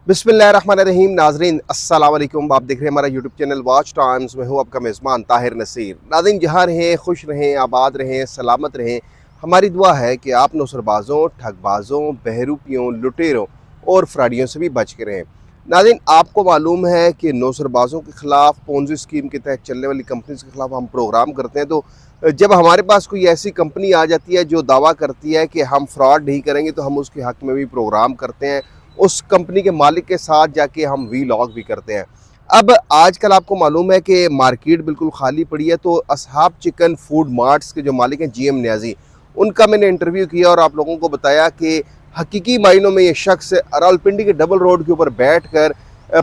बिस्मिल्लाहिर्रहमानिर्रहीम। नाजरीन अस्सलाम वालेकुम। आप देख रहे हैं हमारा यूट्यूब चैनल वॉच टाइम्स में हूँ आपका मेज़बान ताहिर नसीर। नाज़रीन, जहाँ रहें खुश रहें, आबाद रहें, सलामत रहें। हमारी दुआ है कि आप नौसरबाज़ों, ठगबाज़ों, बहरूपियों, लुटेरों और फ्राडियों से भी बच के रहें। नाज़रीन, आपको मालूम है कि नौसरबाज़ों के ख़िलाफ़ पोंजी स्कीम के तहत चलने वाली कंपनीज़ के ख़िलाफ़ हम प्रोग्राम करते हैं। तो जब हमारे पास कोई ऐसी कंपनी आ जाती है जो दावा करती है कि हम फ्रॉड नहीं करेंगे, तो हम उसके हक़ में भी प्रोग्राम करते हैं। उस कंपनी के मालिक के साथ जाके हम वीलॉग भी करते हैं। अब आजकल आपको मालूम है कि मार्केट बिल्कुल खाली पड़ी है, तो असहाब चिकन फूड मार्ट्स के जो मालिक हैं जीएम न्याजी, उनका मैंने इंटरव्यू किया और आप लोगों को बताया कि हकीकी मायनों में ये शख्स रावलपिंडी के डबल रोड के ऊपर बैठ कर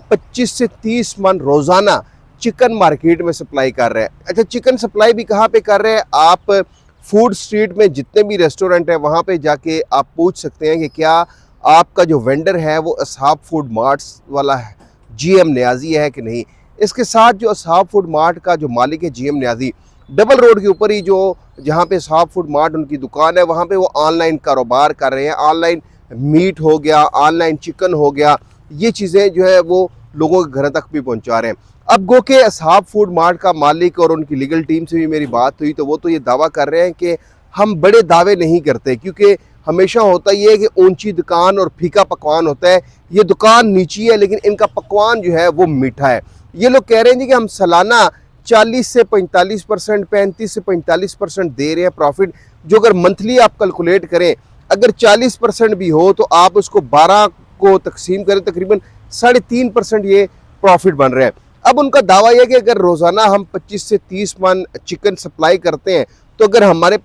25 से 30 मन रोज़ाना चिकन मार्केट में सप्लाई कर रहे हैं। अच्छा, चिकन सप्लाई भी कहाँ पे कर रहे हैं? आप फूड स्ट्रीट में जितने भी रेस्टोरेंट हैं वहाँ पे जाके आप पूछ सकते हैं कि क्या आपका जो वेंडर है वो असहाब फूड मार्ट्स वाला है, जीएम न्याजी है कि नहीं। इसके साथ जो असहाब फूड मार्ट का जो मालिक है जीएम न्याजी, डबल रोड के ऊपर ही जो जहाँ पे असहाब फूड मार्ट उनकी दुकान है, वहाँ पे वो ऑनलाइन कारोबार कर रहे हैं। ऑनलाइन मीट हो गया, ऑनलाइन चिकन हो गया, ये चीज़ें जो है वो लोगों के घर तक भी पहुँचा रहे हैं। अब गो के असहाब फूड मार्ट का मालिक और उनकी लीगल टीम से भी मेरी बात हुई, तो वो तो ये दावा कर रहे हैं कि हम बड़े दावे नहीं करते, क्योंकि हमेशा होता ये है कि ऊंची दुकान और फीका पकवान होता है। ये दुकान नीची है लेकिन इनका पकवान जो है वो मीठा है। ये लोग कह रहे हैं जी कि हम सालाना 40 से 45%, 35 से 45% दे रहे हैं प्रॉफिट। जो अगर मंथली आप कैलकुलेट करें, अगर 40% भी हो तो आप उसको 12 को तकसीम करें, तकरीबन 3.5% ये प्रॉफिट बन रहा है। अब उनका दावा यह कि अगर रोज़ाना हम 25 से 30 मन चिकन सप्लाई करते हैं, तो अगर हमारे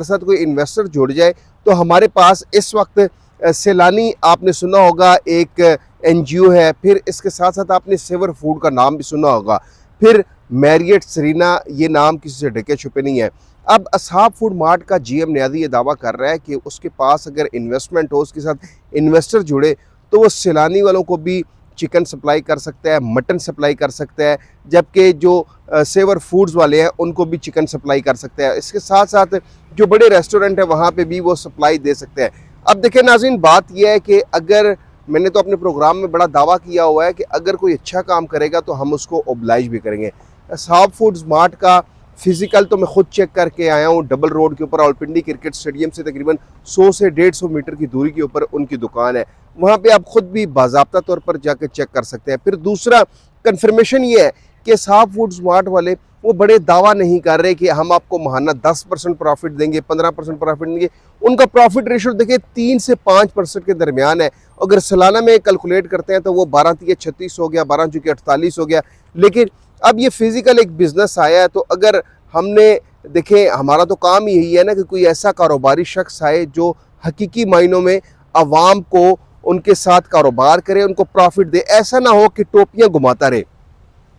साथ कोई इन्वेस्टर जुड़ जाए, तो हमारे पास इस वक्त सैलानी, आपने सुना होगा एक एनजीओ है, फिर इसके साथ साथ आपने सेवर फूड का नाम भी सुना होगा, फिर मैरियट सरीना, ये नाम किसी से ढके छुपे नहीं है। अब असहाब फूड मार्ट का जीएम न्याजी ये दावा कर रहा है कि उसके पास अगर इन्वेस्टमेंट हो, उसके साथ इन्वेस्टर जुड़े, तो वो सैलानी वालों को भी चिकन सप्लाई कर सकता है, मटन सप्लाई कर सकता है, जबकि जो सेवर फूड्स वाले हैं उनको भी चिकन सप्लाई कर सकते हैं। इसके साथ साथ जो बड़े रेस्टोरेंट है वहाँ पे भी वो सप्लाई दे सकते हैं। अब देखिए नाज़रीन, बात यह है कि अगर मैंने तो अपने प्रोग्राम में बड़ा दावा किया हुआ है कि अगर कोई अच्छा काम करेगा तो हम उसको ओबलाइज भी करेंगे। असहाब फूड्स मार्ट का फिजिकल तो मैं खुद चेक करके आया हूँ। डबल रोड के ऊपर रावलपिंडी क्रिकेट स्टेडियम से तकरीबन 100 से 150 मीटर की दूरी के ऊपर उनकी दुकान है। वहाँ पे आप खुद भी बाज़ाब्ता तौर पर जाकर चेक कर सकते हैं। फिर दूसरा कन्फर्मेशन ये है कि असहाब फूड्स मार्ट वाले वो बड़े दावा नहीं कर रहे कि हम आपको महाना 10% प्रॉफिट देंगे, 15% प्रॉफिट देंगे। उनका प्रॉफिट रेशो देखिए 3 से 5% के दरमियान है। अगर सालाना में कैलकुलेट करते हैं तो वो 12 तिया 36 हो गया, 12 चुके 48 हो गया। लेकिन अब ये फिजिकल एक बिजनेस आया है, तो अगर हमने देखें, हमारा तो काम ही यही है ना कि कोई ऐसा कारोबारी शख्स आए जो हकीकी मायनों में अवाम को उनके साथ कारोबार करे, उनको प्रॉफिट दे। ऐसा ना हो कि टोपियां घुमाता रहे।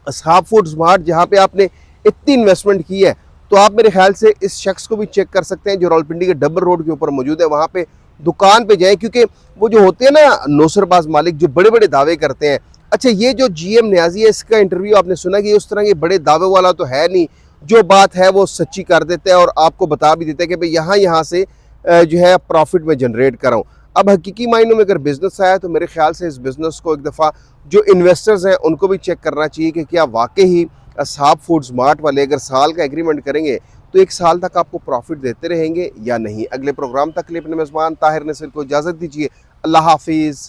असहाब फूड्स मार्ट जहाँ पे आपने इतनी इन्वेस्टमेंट की है, तो आप मेरे ख्याल से इस शख्स को भी चेक कर सकते हैं जो रावलपिंडी के डबल रोड के ऊपर मौजूद है। वहाँ पे दुकान पे जाएं, क्योंकि वो जो होते हैं ना नौसरबाज मालिक जो बड़े बड़े दावे करते हैं। अच्छा, ये जो जीएम न्याजी है, इसका इंटरव्यू आपने सुना कि उस तरह के बड़े दावे वाला तो है नहीं, जो बात है वो सच्ची कर देता है और आपको बता भी देता है कि भाई यहाँ से जो है प्रॉफिट में जनरेट कर रहा हूँ। अब हकीकी मायनों में अगर बिजनेस आया तो मेरे ख्याल से इस बिज़नेस को एक दफ़ा जो इन्वेस्टर्स हैं उनको भी चेक करना चाहिए कि क्या वाकई ही असहाब फूड्स मार्ट वाले अगर साल का एग्रीमेंट करेंगे तो 1 साल तक आपको प्रॉफिट देते रहेंगे या नहीं। अगले प्रोग्राम तक के लिए अपने मेज़बान ताहिर नसीर को इजाज़त दीजिए। अल्लाह हाफिज़।